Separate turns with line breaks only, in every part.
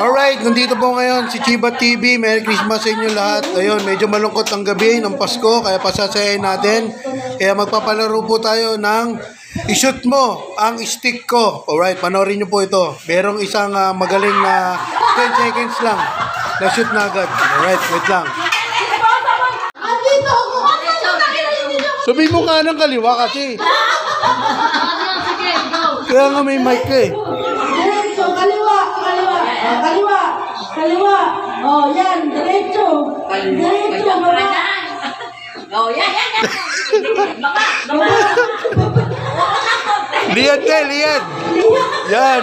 Alright, nandito po ngayon si Chiba TV. Merry Christmas sa inyo lahat. Ayun, medyo malungkot ang gabi ng Pasko, kaya pasasayahin natin. Kaya magpapalaro po tayo ng i-shoot mo ang stick ko. Alright, panoorin nyo po ito. Merong isang magaling na 10 seconds lang na shoot na agad. Alright, wait lang. Sabihin mo ka ng kaliwa kasi. Kaya nga may mic ka eh.
Kaliwa. Oh, yan. Diretso. Diretso. Oh, yan.
Liad ka, liad. Yan.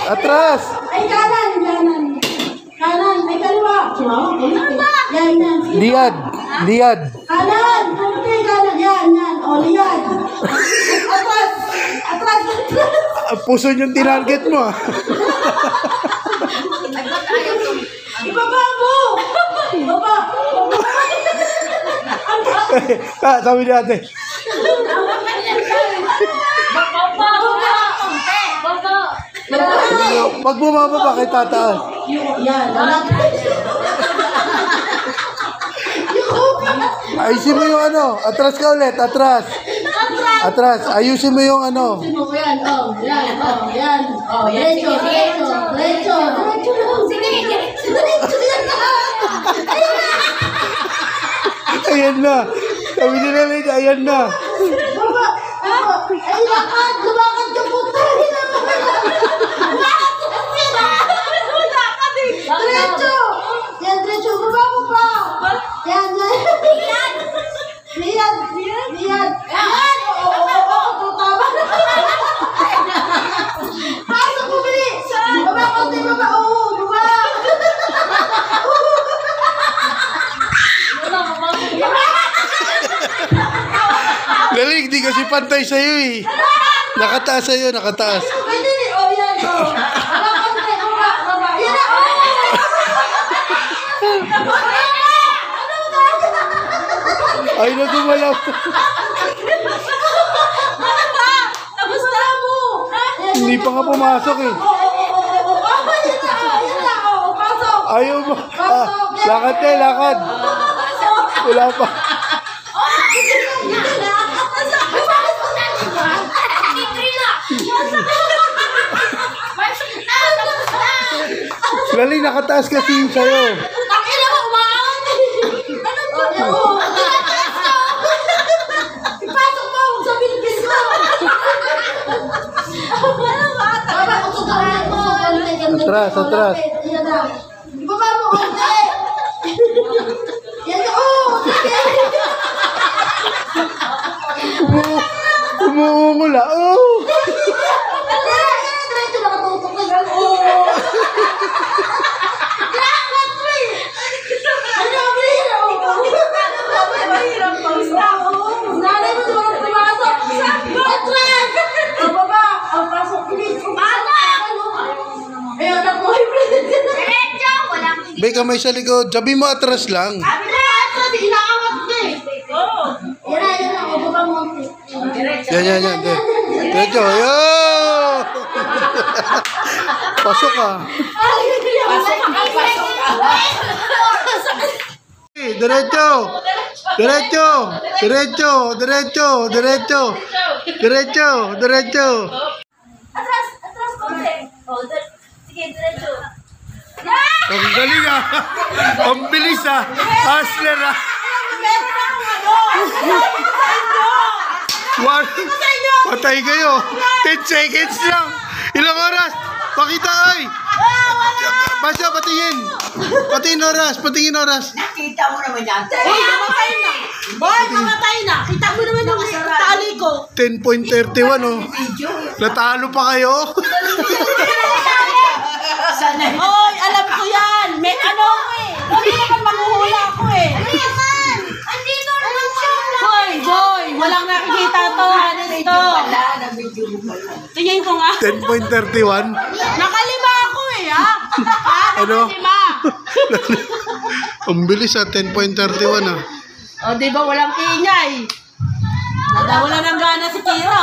Atras.
Ay, kanan. Kanan. Ay, kaliwa. Yan.
Liad.
Kanan. Kunti, kanan. Yan. Oh, liad. Atras.
Puso yung tinarget mo.
Ibaba mo. Baba.
Sabi ni ate. Pag bumaba pa kay tataas.
Yan.
Ayusin mo yung ano. Atras ka ulit. Atras. Ayusin mo yung ano.
Yan. Diretso.
Ayan na. Sabi nila lang, ayan na.
Baba. Ay, lakad yung puto. Diretso. Yan, diretso. Baba mo pa. Yan. Liyan. Oo, tama. Pasok mo, bilis. Baba, konti, baba. Oo, baba.
Galing, di kasi pantay sa'yo eh. Nakataas sa'yo, nakataas.
Pwede rin. Oh, yan. Oh. Baba, konti. Baba. Yan na.
Ay, nagumalaw.
Nagusta mo.
Hindi pa nga pumasok eh.
Yan na. Pasok.
Ayaw mo. Lakad tayo, lakad. Wala pa. Galing, nakataas kasi yung sa'yo.
Takila mo, umaangat eh. Ano ba? Ipasok mo sa bilbil ko. Baba, ututulan mo.
Atras.
Ibaba mo, konti. Yan ka,
Umuungula. Oh!
Diretso nakatutok na yan. Nanay mo naman ang pumasok. Atras! O, baba. O, pasok. Ayun, ako.
May kamay sa likod. Sabi mo atras lang.
Atras, inaangat ka eh. Yan na. O, baba mo.
Yan. Diretso. Yo! Pasok ka. Diretso.
Atras, konti. O, sige, diretso.
Ang galing ah. Ang bilis ah. Hustler ah. Patay kayo. 10 seconds lang. Ilang oras? Pakita ay. Basya, patingin oras.
Nakita mo naman yan. Mamatay na. Kita mo naman yung tali ko.
10.31 oh. Natalo pa kayo.
Hoy, alam ko yan. May ano ko eh. Hindi naman manghuhula ako eh. Andito naman siya. Hoy, walang nakikita to. Hanis to. Tingin ko nga.
10.31.
Nakalima ako eh, ha?
Ano?
Nakalima.
Ang bilis ah. 10.31 ah.
O, di ba walang ingay? Wala nang gana si Kira.